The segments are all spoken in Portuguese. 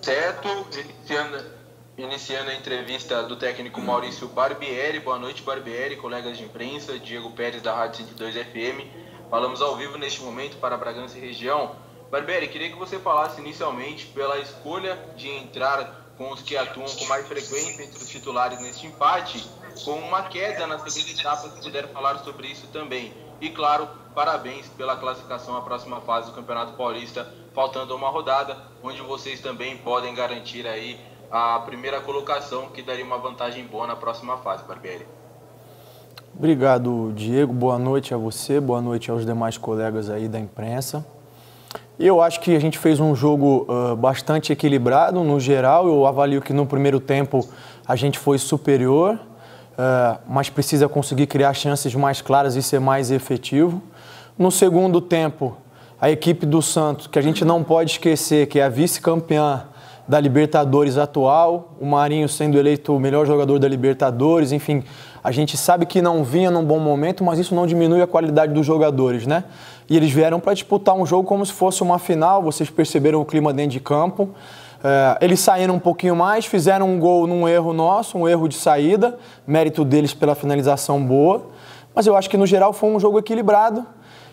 Certo, iniciando a entrevista do técnico Maurício Barbieri. Boa noite, Barbieri, colegas de imprensa, Diego Pérez da Rádio 102 FM. Falamos ao vivo neste momento para Bragança e região. Barbieri, queria que você falasse inicialmente pela escolha de entrar com os que atuam com mais frequência entre os titulares neste empate, com uma queda na segunda etapa, se puder falar sobre isso também. E claro, parabéns pela classificação à próxima fase do Campeonato Paulista, faltando uma rodada, onde vocês também podem garantir aí a primeira colocação, que daria uma vantagem boa na próxima fase, Barbieri. Obrigado, Diego. Boa noite a você, boa noite aos demais colegas aí da imprensa. Eu acho que a gente fez um jogo bastante equilibrado, no geral. Eu avalio que no primeiro tempo a gente foi superior, mas precisa conseguir criar chances mais claras e ser mais efetivo. No segundo tempo, a equipe do Santos, que a gente não pode esquecer, que é a vice-campeã da Libertadores atual, o Marinho sendo eleito o melhor jogador da Libertadores, enfim, a gente sabe que não vinha num bom momento, mas isso não diminui a qualidade dos jogadores, né? E eles vieram para disputar um jogo como se fosse uma final, vocês perceberam o clima dentro de campo. Eles saíram um pouquinho mais, fizeram um gol num erro nosso, um erro de saída, mérito deles pela finalização boa, mas eu acho que no geral foi um jogo equilibrado.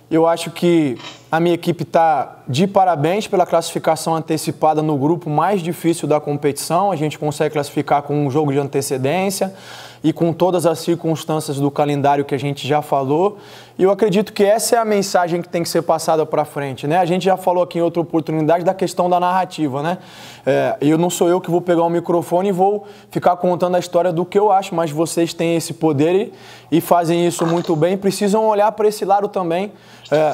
Eu acho que a minha equipe está de parabéns pela classificação antecipada no grupo mais difícil da competição. A gente consegue classificar com um jogo de antecedência e com todas as circunstâncias do calendário que a gente já falou. E eu acredito que essa é a mensagem que tem que ser passada para frente, né? A gente já falou aqui em outra oportunidade da questão da narrativa, né? Eu não sou eu que vou pegar o microfone e vou ficar contando a história do que eu acho, mas vocês têm esse poder e fazem isso muito bem. Precisam olhar para esse lado também.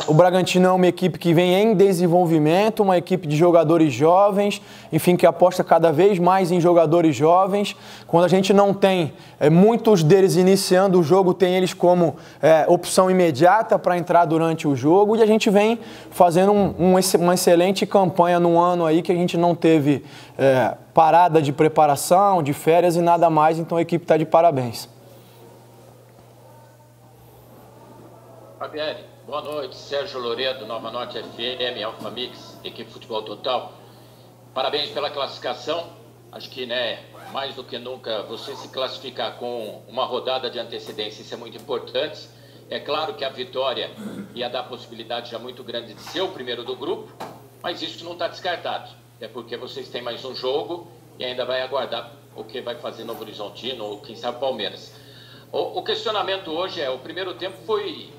O Bragantino é uma equipe que vem em desenvolvimento, uma equipe de jogadores jovens, enfim, que aposta cada vez mais em jogadores jovens. Quando a gente não tem muitos deles iniciando o jogo, tem eles como opção imediata para entrar durante o jogo, e a gente vem fazendo uma excelente campanha no ano aí que a gente não teve parada de preparação, de férias e nada mais, então a equipe está de parabéns. Barbieri, boa noite. Sérgio Loredo, Nova Norte FM, Alfa Mix, equipe Futebol Total. Parabéns pela classificação. Acho que, mais do que nunca, você se classificar com uma rodada de antecedência, isso é muito importante. É claro que a vitória ia dar possibilidade já muito grande de ser o primeiro do grupo, mas isso não está descartado. É porque vocês têm mais um jogo e ainda vai aguardar o que vai fazer Novo Horizontino ou quem sabe Palmeiras. O questionamento hoje o primeiro tempo foi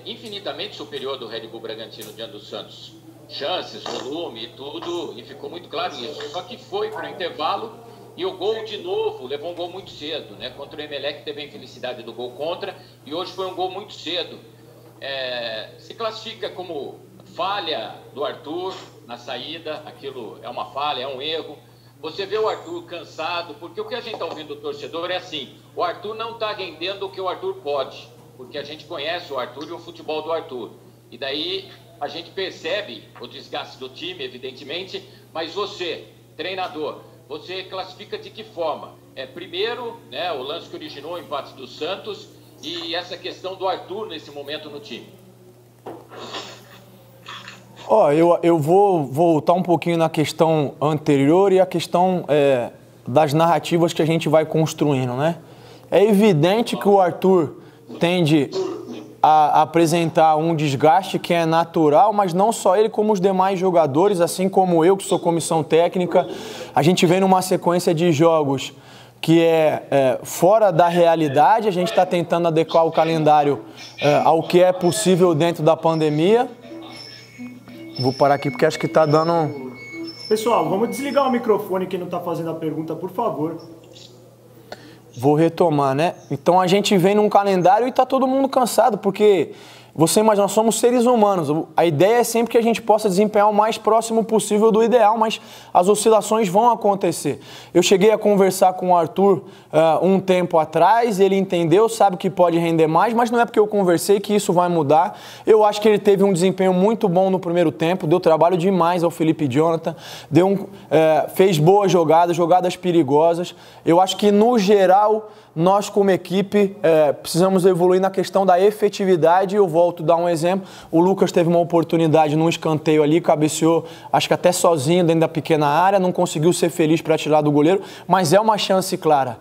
infinitamente superior do Red Bull Bragantino diante do Santos. Chances, volume e tudo, e ficou muito claro isso. Só que foi para o intervalo e o gol de novo levou um gol muito cedo, né? Contra o Emelec teve a infelicidade do gol contra e hoje foi um gol muito cedo. Se classifica como falha do Arthur na saída, aquilo é uma falha, é um erro. Você vê o Arthur cansado, porque o que a gente está ouvindo do torcedor é assim, o Arthur não está rendendo o que o Arthur pode, porque a gente conhece o Arthur e o futebol do Arthur. E daí a gente percebe o desgaste do time, evidentemente, mas você, treinador, você classifica de que forma? Primeiro, o lance que originou o empate do Santos e essa questão do Arthur nesse momento no time. Eu vou voltar um pouquinho na questão anterior e a questão das narrativas que a gente vai construindo, né? É evidente que o Arthur tende a apresentar um desgaste que é natural, mas não só ele, como os demais jogadores, assim como eu, que sou comissão técnica. A gente vem numa sequência de jogos que fora da realidade, a gente está tentando adequar o calendário ao que é possível dentro da pandemia. Vou parar aqui porque acho que está dando... Pessoal, vamos desligar o microfone quem não está fazendo a pergunta, por favor. Vou retomar, né? Então a gente vem num calendário e tá todo mundo cansado, porque você imagina, nós somos seres humanos. A ideia é sempre que a gente possa desempenhar o mais próximo possível do ideal, mas as oscilações vão acontecer. Eu cheguei a conversar com o Arthur um tempo atrás, ele entendeu, sabe que pode render mais, mas não é porque eu conversei que isso vai mudar. Eu acho que ele teve um desempenho muito bom no primeiro tempo, deu trabalho demais ao Felipe Jonathan, fez boas jogadas perigosas. Eu acho que, no geral, nós como equipe precisamos evoluir na questão da efetividade, e eu volto volto a dar um exemplo, o Lucas teve uma oportunidade num escanteio ali, cabeceou, acho que até sozinho dentro da pequena área, não conseguiu ser feliz para tirar do goleiro, mas é uma chance clara.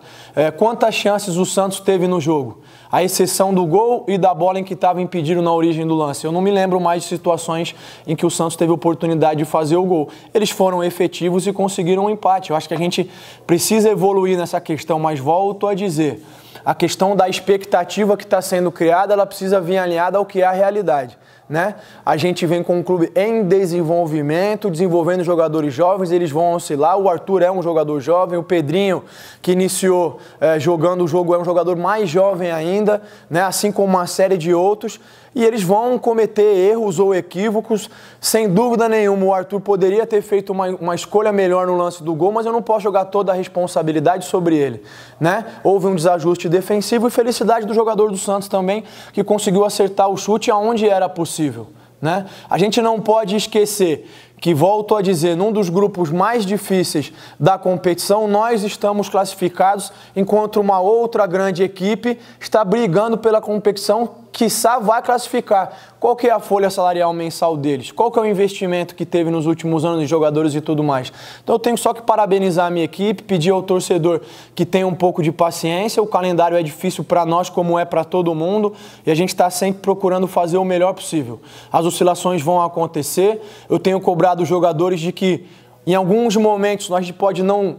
Quantas chances o Santos teve no jogo? A exceção do gol e da bola em que estava impedido na origem do lance. Eu não me lembro mais de situações em que o Santos teve oportunidade de fazer o gol. Eles foram efetivos e conseguiram um empate. Eu acho que a gente precisa evoluir nessa questão, mas volto a dizer, a questão da expectativa que está sendo criada, ela precisa vir alinhada ao que é a realidade. Né? A gente vem com um clube em desenvolvimento, desenvolvendo jogadores jovens, eles vão oscilar. O Arthur é um jogador jovem, o Pedrinho, que iniciou jogando o jogo, é um jogador mais jovem ainda, né? Assim como uma série de outros. E eles vão cometer erros ou equívocos, sem dúvida nenhuma. O Arthur poderia ter feito uma escolha melhor no lance do gol, mas eu não posso jogar toda a responsabilidade sobre ele, né? Houve um desajuste defensivo e felicidade do jogador do Santos também, que conseguiu acertar o chute aonde era possível, né? A gente não pode esquecer que, volto a dizer, num dos grupos mais difíceis da competição, nós estamos classificados, enquanto uma outra grande equipe está brigando pela competição, quiçá vai classificar. Qual que é a folha salarial mensal deles? Qual que é o investimento que teve nos últimos anos de jogadores e tudo mais? Então eu tenho só que parabenizar a minha equipe, pedir ao torcedor que tenha um pouco de paciência. O calendário é difícil para nós, como é para todo mundo, e a gente está sempre procurando fazer o melhor possível. As oscilações vão acontecer. Eu tenho cobrado os jogadores de que em alguns momentos a gente pode não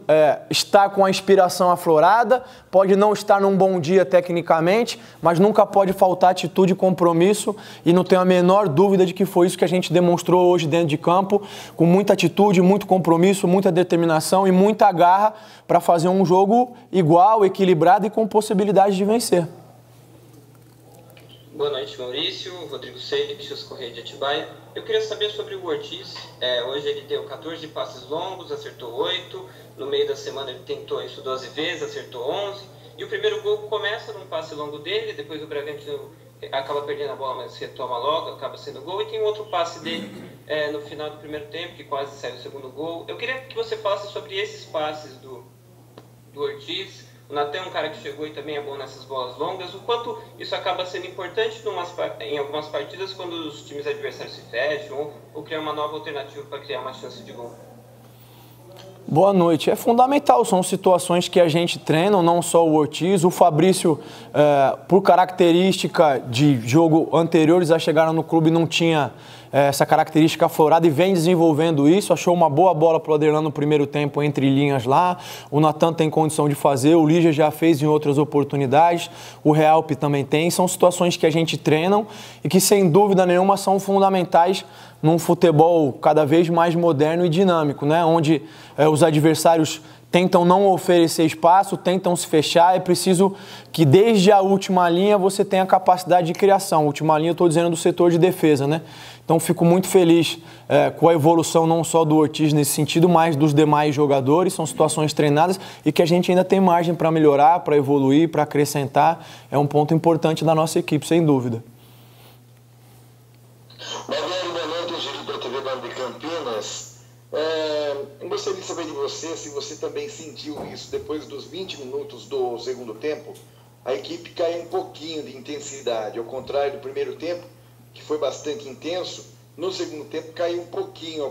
estar com a inspiração aflorada, pode não estar num bom dia tecnicamente, mas nunca pode faltar atitude e compromisso, e não tenho a menor dúvida de que foi isso que a gente demonstrou hoje dentro de campo, com muita atitude, muito compromisso, muita determinação e muita garra para fazer um jogo igual, equilibrado e com possibilidade de vencer. Boa noite, Maurício. Rodrigo Seixas, Correia de Atibaia. Eu queria saber sobre o Ortiz. Hoje ele deu 14 passes longos, acertou 8. No meio da semana ele tentou isso 12 vezes, acertou 11. E o primeiro gol começa num passe longo dele, depois o Bragantino acaba perdendo a bola, mas retoma logo, acaba sendo gol. E tem outro passe dele no final do primeiro tempo, que quase saiu o segundo gol. Eu queria que você falasse sobre esses passes do Ortiz. O Natan é um cara que chegou e também é bom nessas bolas longas. O quanto isso acaba sendo importante em algumas partidas, quando os times adversários se fecham ou criar uma nova alternativa para criar uma chance de gol. Boa noite. É fundamental, são situações que a gente treina, não só o Ortiz. O Fabrício, por característica de jogo anteriores a chegar no clube, não tinha essa característica aflorada e vem desenvolvendo isso. Achou uma boa bola para o Aderlan no primeiro tempo, entre linhas lá. O Natan tem condição de fazer, o Lígia já fez em outras oportunidades, o Realpe também tem. São situações que a gente treina e que, sem dúvida nenhuma, são fundamentais num futebol cada vez mais moderno e dinâmico, né? Onde os adversários tentam não oferecer espaço, tentam se fechar. É preciso que desde a última linha você tenha capacidade de criação. Última linha eu estou dizendo do setor de defesa, né? Então fico muito feliz com a evolução não só do Ortiz nesse sentido, mas dos demais jogadores. São situações treinadas e que a gente ainda tem margem para melhorar, para evoluir, para acrescentar. É um ponto importante da nossa equipe, sem dúvida. Eu gostaria de saber de você se você também sentiu isso. Depois dos 20 minutos do segundo tempo, a equipe caiu um pouquinho de intensidade, ao contrário do primeiro tempo, que foi bastante intenso. No segundo tempo caiu um pouquinho a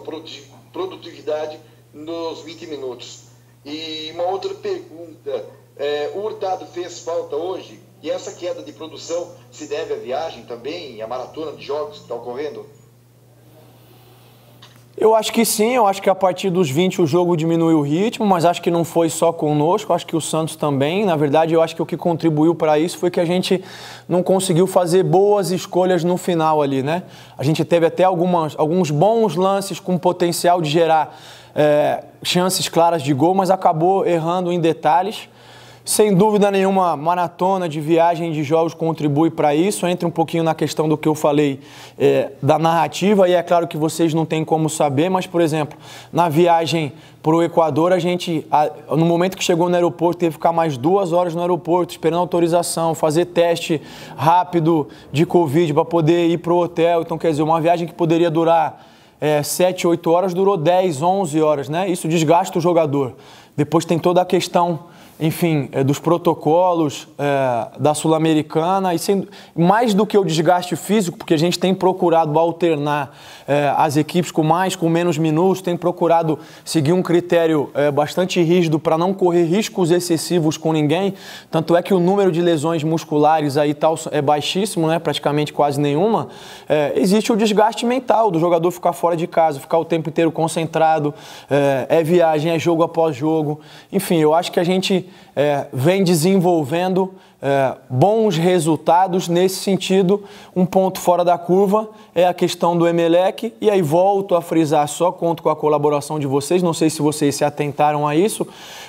produtividade nos 20 minutos. E uma outra pergunta, o Hurtado fez falta hoje? E essa queda de produção se deve à viagem também, à maratona de jogos que está ocorrendo? Eu acho que sim, eu acho que a partir dos 20 o jogo diminuiu o ritmo, mas acho que não foi só conosco, acho que o Santos também. Na verdade, eu acho que o que contribuiu para isso foi que a gente não conseguiu fazer boas escolhas no final ali, né? A gente teve até alguns bons lances com potencial de gerar chances claras de gol, mas acabou errando em detalhes. Sem dúvida nenhuma, maratona de viagem de jogos contribui para isso. Entra um pouquinho na questão do que eu falei da narrativa, e é claro que vocês não têm como saber, mas, por exemplo, na viagem para o Equador, a gente, no momento que chegou no aeroporto, teve que ficar mais 2 horas no aeroporto, esperando autorização, fazer teste rápido de Covid para poder ir para o hotel. Então, quer dizer, uma viagem que poderia durar 7, 8 horas, durou 10, 11 horas, né? Isso desgasta o jogador. Depois tem toda a questão enfim, dos protocolos da Sul-Americana, e mais do que o desgaste físico, porque a gente tem procurado alternar as equipes com mais, com menos minutos, tem procurado seguir um critério bastante rígido para não correr riscos excessivos com ninguém, tanto é que o número de lesões musculares aí tal é baixíssimo, né, praticamente quase nenhuma. Existe o desgaste mental do jogador ficar fora de casa, ficar o tempo inteiro concentrado, é viagem, é jogo após jogo, enfim, eu acho que a gente vem desenvolvendo bons resultados nesse sentido. Um ponto fora da curva é a questão do Emelec, e aí volto a frisar, só conto com a colaboração de vocês, não sei se vocês se atentaram a isso,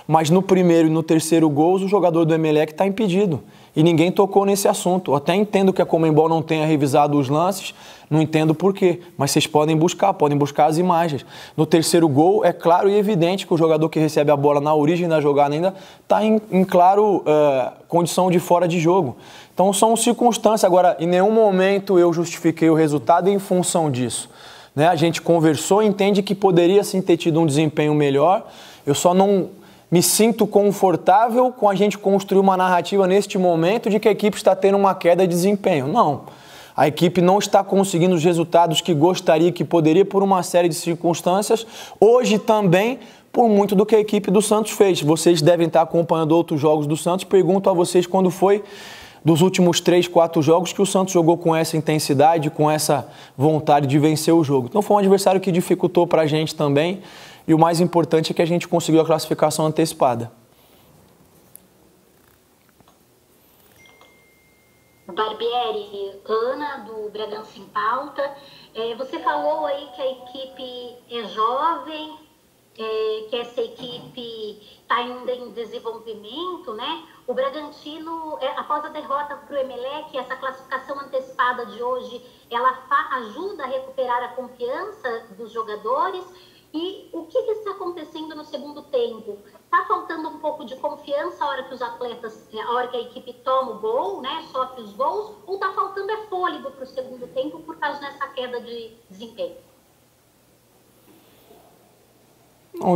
mas no primeiro e no terceiro gols o jogador do Emelec está impedido e ninguém tocou nesse assunto. Eu até entendo que a Conmebol não tenha revisado os lances, não entendo por quê, mas vocês podem buscar as imagens. No terceiro gol, é claro e evidente que o jogador que recebe a bola na origem da jogada ainda está em claro condição de fora de jogo. Então são circunstâncias. Agora, em nenhum momento eu justifiquei o resultado em função disso, né? A gente conversou e entende que poderia sim ter tido um desempenho melhor. Eu só não me sinto confortável com a gente construir uma narrativa neste momento de que a equipe está tendo uma queda de desempenho. Não. A equipe não está conseguindo os resultados que gostaria, que poderia, por uma série de circunstâncias. Hoje também, por muito do que a equipe do Santos fez. Vocês devem estar acompanhando outros jogos do Santos. Pergunto a vocês quando foi dos últimos 3, 4 jogos que o Santos jogou com essa intensidade, com essa vontade de vencer o jogo. Então foi um adversário que dificultou para a gente também. E o mais importante é que a gente conseguiu a classificação antecipada. Barbieri, Ana, do Bragança em Pauta. Você falou aí que a equipe é jovem, que essa equipe está ainda em desenvolvimento, né? O Bragantino, após a derrota para o Emelec, essa classificação antecipada de hoje, ela ajuda a recuperar a confiança dos jogadores. E o que está acontecendo no segundo tempo? Está faltando um pouco de confiança a hora que os atletas, a hora que a equipe toma o gol, né, sofre os gols, ou está faltando fôlego para o segundo tempo por causa dessa queda de desempenho?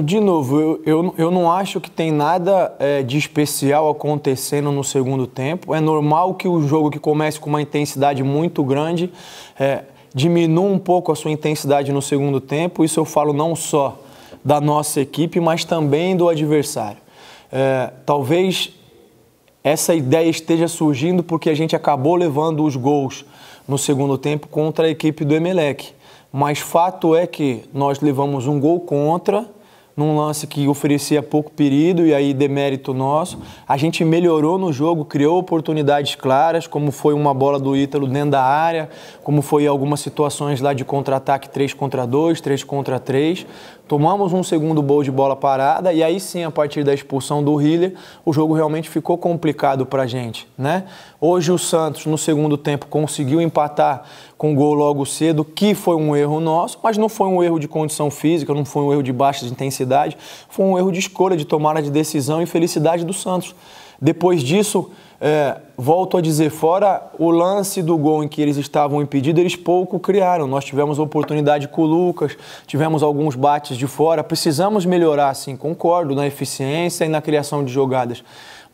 De novo, eu não acho que tem nada de especial acontecendo no segundo tempo. É normal que o jogo que comece com uma intensidade muito grande diminua um pouco a sua intensidade no segundo tempo. Isso eu falo não só da nossa equipe, mas também do adversário. Talvez essa ideia esteja surgindo porque a gente acabou levando os gols no segundo tempo contra a equipe do Emelec. Mas fato é que nós levamos um gol contra, num lance que oferecia pouco perigo, e aí demérito nosso. A gente melhorou no jogo, criou oportunidades claras, como foi uma bola do Ítalo dentro da área, como foi algumas situações lá de contra-ataque 3 contra 2, 3 contra 3. Tomamos um segundo gol de bola parada e aí sim, a partir da expulsão do Hiller, o jogo realmente ficou complicado pra gente, né? Hoje o Santos, no segundo tempo, conseguiu empatar com gol logo cedo, que foi um erro nosso, mas não foi um erro de condição física, não foi um erro de baixa intensidade, foi um erro de escolha, de tomada de decisão e felicidade do Santos. Depois disso, volto a dizer, fora o lance do gol em que eles estavam impedidos, eles pouco criaram. Nós tivemos oportunidade com o Lucas, tivemos alguns bates de fora, precisamos melhorar, sim, concordo, na eficiência e na criação de jogadas.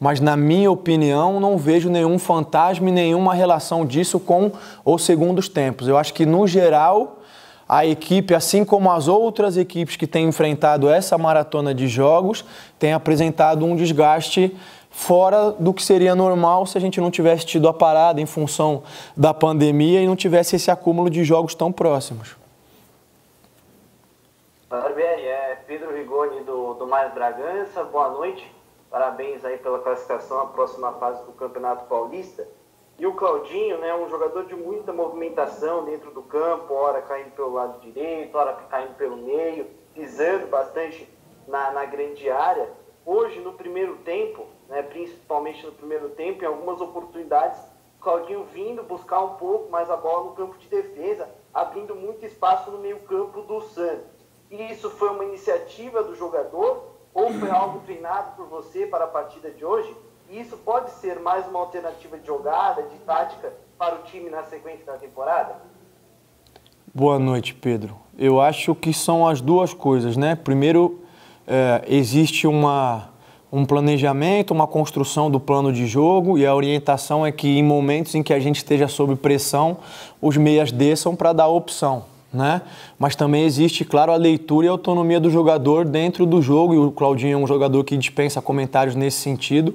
Mas, na minha opinião, não vejo nenhum fantasma e nenhuma relação disso com os segundos tempos. Eu acho que, no geral, a equipe, assim como as outras equipes que têm enfrentado essa maratona de jogos, tem apresentado um desgaste fora do que seria normal se a gente não tivesse tido a parada em função da pandemia e não tivesse esse acúmulo de jogos tão próximos. Barbieri, Pedro Rigoni do Mais Bragança, boa noite. Parabéns aí pela classificação à próxima fase do Campeonato Paulista. E o Claudinho, né, um jogador de muita movimentação dentro do campo, hora caindo pelo lado direito, hora caindo pelo meio, pisando bastante na grande área. Hoje, no primeiro tempo, né, principalmente no primeiro tempo, em algumas oportunidades, o Claudinho vindo buscar um pouco mais a bola no campo de defesa, abrindo muito espaço no meio-campo do Santos. E isso foi uma iniciativa do jogador ou foi algo treinado por você para a partida de hoje? E isso pode ser mais uma alternativa de jogada, de tática para o time na sequência da temporada? Boa noite, Pedro. Eu acho que são as duas coisas, né? Primeiro, existe uma um planejamento, uma construção do plano de jogo, e a orientação é que em momentos em que a gente esteja sob pressão, os meias desçam para dar opção, né? Mas também existe, claro, a leitura e a autonomia do jogador dentro do jogo, e o Claudinho é um jogador que dispensa comentários nesse sentido.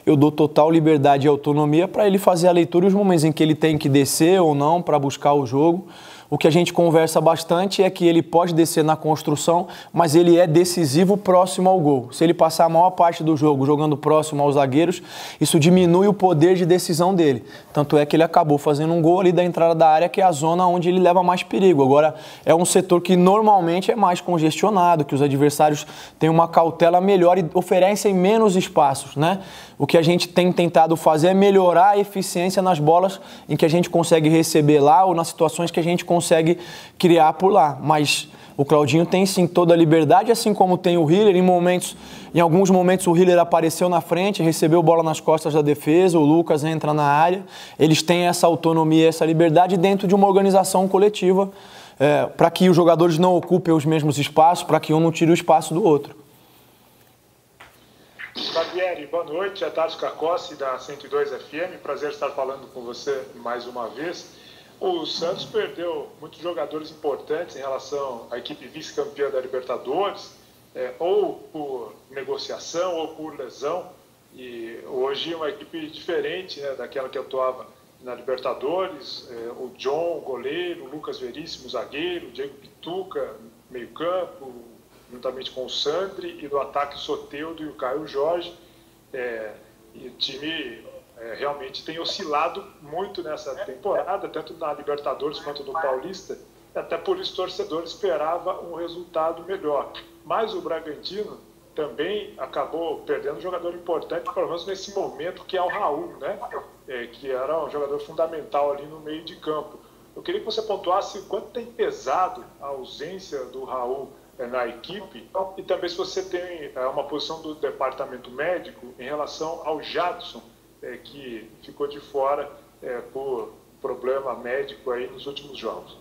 Eu dou total liberdade e autonomia para ele fazer a leitura e os momentos em que ele tem que descer ou não para buscar o jogo. O que a gente conversa bastante é que ele pode descer na construção, mas ele é decisivo próximo ao gol. Se ele passar a maior parte do jogo jogando próximo aos zagueiros, isso diminui o poder de decisão dele. Tanto é que ele acabou fazendo um gol ali da entrada da área, que é a zona onde ele leva mais perigo. Agora, é um setor que normalmente é mais congestionado, que os adversários têm uma cautela melhor e oferecem menos espaços, né? O que a gente tem tentado fazer é melhorar a eficiência nas bolas em que a gente consegue receber lá ou nas situações que a gente consegue criar por lá. Mas o Claudinho tem sim toda a liberdade, assim como tem o Hiller. Em alguns momentos o Hiller apareceu na frente, recebeu bola nas costas da defesa, o Lucas entra na área. Eles têm essa autonomia, essa liberdade dentro de uma organização coletiva, para que os jogadores não ocupem os mesmos espaços, para que um não tire o espaço do outro. Barbieri, boa noite, é Tarso Cacossi da 102 FM, prazer estar falando com você mais uma vez. O Santos perdeu muitos jogadores importantes em relação à equipe vice-campeã da Libertadores, ou por negociação ou por lesão, e hoje uma equipe diferente, né, daquela que atuava na Libertadores, o John, goleiro, o Lucas Veríssimo, zagueiro, o Diego Pituca, meio campo, juntamente com o Sandri, e no ataque o Soteldo e o Caio Jorge. E o time realmente tem oscilado muito nessa temporada, tanto na Libertadores quanto no Paulista, até por isso o torcedor esperava um resultado melhor. Mas o Bragantino também acabou perdendo um jogador importante, pelo menos nesse momento, que é o Raul, né? Que era um jogador fundamental ali no meio de campo. Eu queria que você pontuasse o quanto tem pesado a ausência do Raul na equipe, e também se você tem uma posição do departamento médico em relação ao Jadson, que ficou de fora por problema médico aí nos últimos jogos.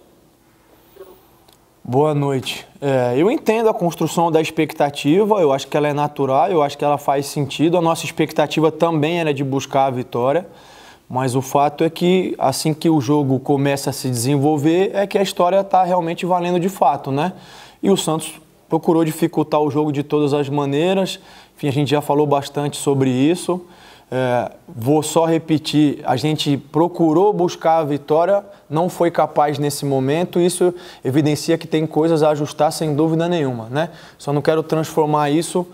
Boa noite. Eu entendo a construção da expectativa, eu acho que ela é natural, eu acho que ela faz sentido. A nossa expectativa também era de buscar a vitória, mas o fato é que assim que o jogo começa a se desenvolver, é que a história está realmente valendo de fato, né? E o Santos procurou dificultar o jogo de todas as maneiras. Enfim, a gente já falou bastante sobre isso. Vou só repetir, a gente procurou buscar a vitória, não foi capaz nesse momento. Isso evidencia que tem coisas a ajustar sem dúvida nenhuma, né? Só não quero transformar isso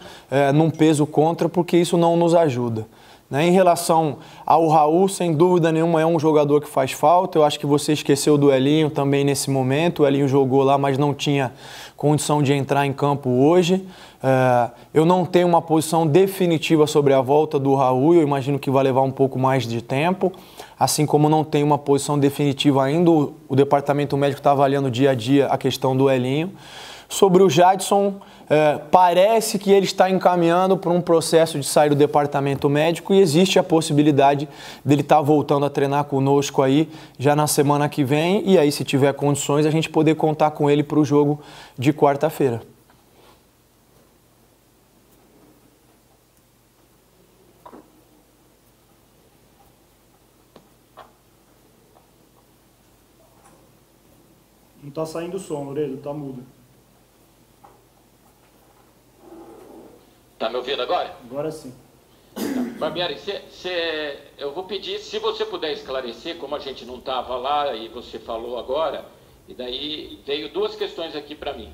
num peso contra, porque isso não nos ajuda. Em relação ao Raul, sem dúvida nenhuma é um jogador que faz falta. Eu acho que você esqueceu do Elinho também nesse momento. O Elinho jogou lá, mas não tinha condição de entrar em campo hoje. Eu não tenho uma posição definitiva sobre a volta do Raul. Eu imagino que vai levar um pouco mais de tempo. Assim como não tenho uma posição definitiva ainda, o departamento médico está avaliando dia a dia a questão do Elinho. Sobre o Jadson, parece que ele está encaminhando para um processo de sair do departamento médico, e existe a possibilidade dele estar voltando a treinar conosco aí já na semana que vem, e aí se tiver condições a gente poder contar com ele para o jogo de quarta-feira. Não está saindo o som, Loureiro, está mudo. Tá me ouvindo agora? Agora sim. Barbieri, eu vou pedir, se você puder esclarecer, como a gente não estava lá e você falou agora, e daí veio duas questões aqui para mim.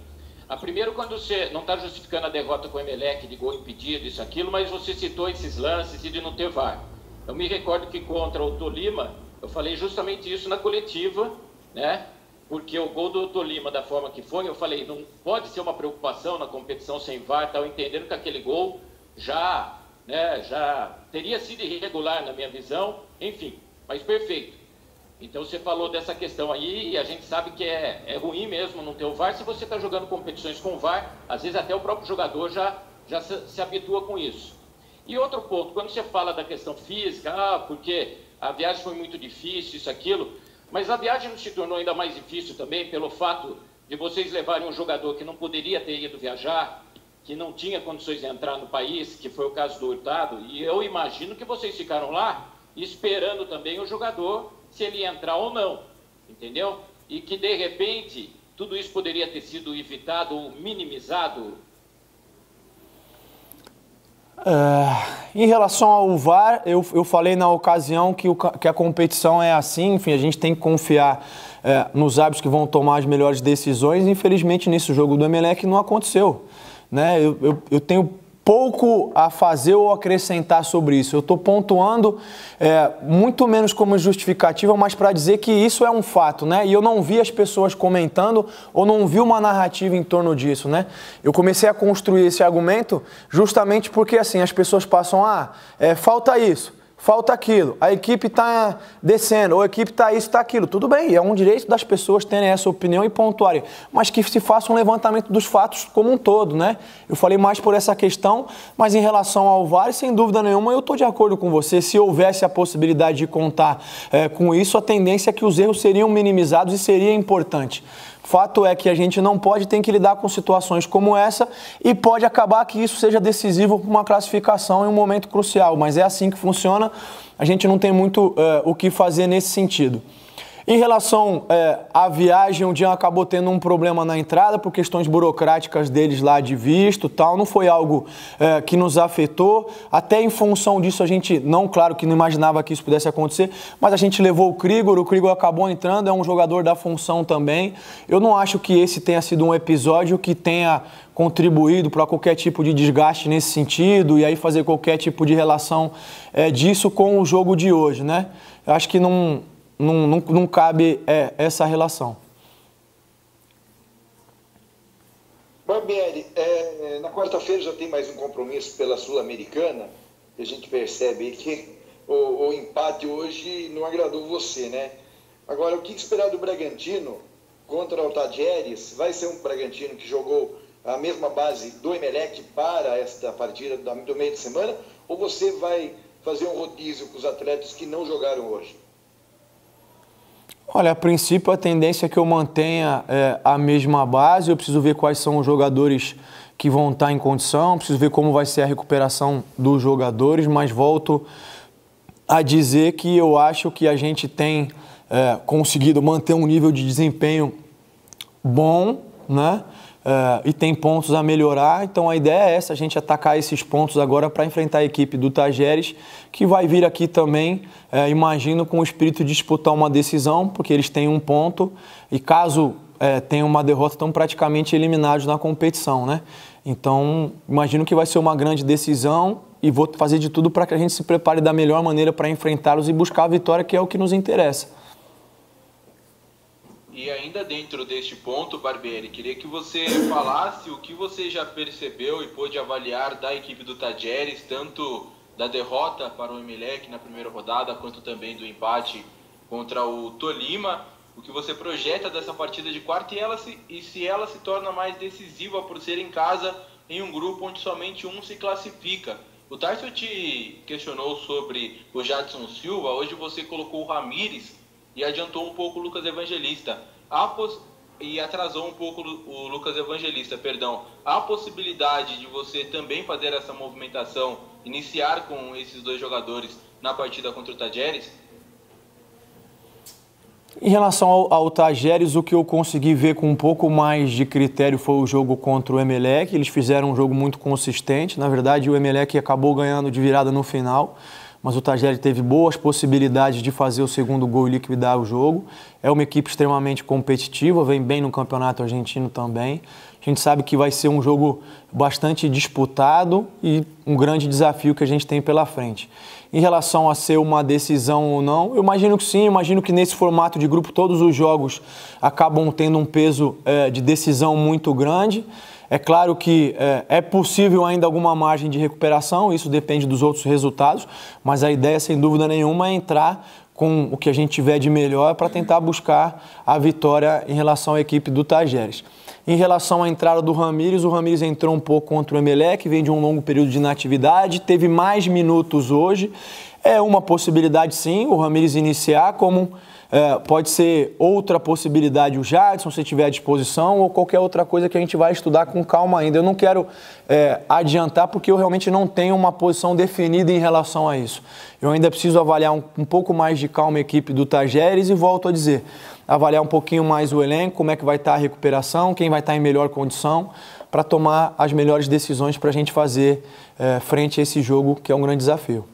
A primeira, quando você não está justificando a derrota com o Emelec, de gol impedido, isso, aquilo, mas você citou esses lances e de não ter VAR. Eu me recordo que contra o Tolima, eu falei justamente isso na coletiva, né? Porque o gol do Tolima, da forma que foi, eu falei, não pode ser uma preocupação na competição sem VAR, tal, entendendo que aquele gol já teria sido irregular na minha visão, enfim, mas perfeito. Então você falou dessa questão aí, e a gente sabe que é ruim mesmo não ter o VAR. Se você está jogando competições com VAR, às vezes até o próprio jogador já se habitua com isso. E outro ponto, quando você fala da questão física, porque a viagem foi muito difícil, isso, aquilo, mas a viagem não se tornou ainda mais difícil também pelo fato de vocês levarem um jogador que não poderia ter ido viajar, que não tinha condições de entrar no país, que foi o caso do Hurtado, e eu imagino que vocês ficaram lá esperando também o jogador, se ele ia entrar ou não, entendeu? E que, de repente, tudo isso poderia ter sido evitado ou minimizado. Em relação ao VAR, eu falei na ocasião que a competição é assim, enfim, a gente tem que confiar nos árbitros que vão tomar as melhores decisões. Infelizmente, nesse jogo do Emelec não aconteceu, né? Eu tenho pouco a fazer ou acrescentar sobre isso. Eu estou pontuando muito menos como justificativa, mas para dizer que isso é um fato, né? E eu não vi as pessoas comentando ou não vi uma narrativa em torno disso, né? Eu comecei a construir esse argumento justamente porque assim as pessoas passam, falta isso, falta aquilo, a equipe está descendo, ou a equipe está isso, está aquilo. Tudo bem, é um direito das pessoas terem essa opinião e pontuarem, mas que se faça um levantamento dos fatos como um todo, né? Eu falei mais por essa questão, mas em relação ao VAR, sem dúvida nenhuma, eu estou de acordo com você. Se houvesse a possibilidade de contar com isso, a tendência é que os erros seriam minimizados e seria importante. Fato é que a gente não pode, tem que lidar com situações como essa e pode acabar que isso seja decisivo para uma classificação em um momento crucial, mas é assim que funciona, a gente não tem muito o que fazer nesse sentido. Em relação à viagem, o Jean acabou tendo um problema na entrada por questões burocráticas deles lá de visto e tal. Não foi algo que nos afetou. Até em função disso, a gente, claro que não imaginava que isso pudesse acontecer, mas a gente levou o Krigor acabou entrando, é um jogador da função também. Eu não acho que esse tenha sido um episódio que tenha contribuído para qualquer tipo de desgaste nesse sentido e aí fazer qualquer tipo de relação disso com o jogo de hoje, né? Eu acho que não cabe essa relação. Barbieri, na quarta-feira já tem mais um compromisso pela Sul-Americana, e a gente percebe que o empate hoje não agradou você, né? Agora, o que esperar do Bragantino contra o Tajeres? Vai ser um Bragantino que jogou a mesma base do Emelec para esta partida do meio de semana? Ou você vai fazer um rodízio com os atletas que não jogaram hoje? Olha, a princípio a tendência é que eu mantenha a mesma base. Eu preciso ver quais são os jogadores que vão estar em condição, preciso ver como vai ser a recuperação dos jogadores, mas volto a dizer que eu acho que a gente tem conseguido manter um nível de desempenho bom, né? E tem pontos a melhorar, então a ideia é essa, a gente atacar esses pontos agora para enfrentar a equipe do Tajeres, que vai vir aqui também, imagino, com o espírito de disputar uma decisão, porque eles têm um ponto e caso tenham uma derrota, estão praticamente eliminados na competição, né? Então, imagino que vai ser uma grande decisão e vou fazer de tudo para que a gente se prepare da melhor maneira para enfrentá-los e buscar a vitória, que é o que nos interessa. E ainda dentro deste ponto, Barbieri, queria que você falasse o que você já percebeu e pôde avaliar da equipe do Tajeres, tanto da derrota para o Emelec na primeira rodada, quanto também do empate contra o Tolima. O que você projeta dessa partida de quarta e se ela se torna mais decisiva por ser em casa em um grupo onde somente um se classifica. O Tarso te questionou sobre o Jadson Silva, hoje você colocou o Ramires e adiantou um pouco o Lucas Evangelista. E atrasou um pouco o Lucas Evangelista, perdão. Há a possibilidade de você também fazer essa movimentação, iniciar com esses dois jogadores na partida contra o Tajeres? Em relação ao Tajeres, o que eu consegui ver com um pouco mais de critério foi o jogo contra o Emelec. Eles fizeram um jogo muito consistente. Na verdade, o Emelec acabou ganhando de virada no final, mas o Tajeres teve boas possibilidades de fazer o segundo gol e liquidar o jogo. É uma equipe extremamente competitiva, vem bem no campeonato argentino também. A gente sabe que vai ser um jogo bastante disputado e um grande desafio que a gente tem pela frente. Em relação a ser uma decisão ou não, eu imagino que sim, imagino que nesse formato de grupo todos os jogos acabam tendo um peso de decisão muito grande. É claro que é possível ainda alguma margem de recuperação, isso depende dos outros resultados, mas a ideia, sem dúvida nenhuma, é entrar com o que a gente tiver de melhor para tentar buscar a vitória em relação à equipe do Tajeres. Em relação à entrada do Ramires, o Ramires entrou um pouco contra o Emelec, vem de um longo período de inatividade, teve mais minutos hoje. É uma possibilidade, sim, o Ramires iniciar, como pode ser outra possibilidade o Jadson, se tiver à disposição, ou qualquer outra coisa que a gente vai estudar com calma ainda. Eu não quero adiantar, porque eu realmente não tenho uma posição definida em relação a isso. Eu ainda preciso avaliar um pouco mais de calma a equipe do Tajeres e volto a dizer, avaliar um pouquinho mais o elenco, como é que vai estar a recuperação, quem vai estar em melhor condição, para tomar as melhores decisões para a gente fazer frente a esse jogo, que é um grande desafio.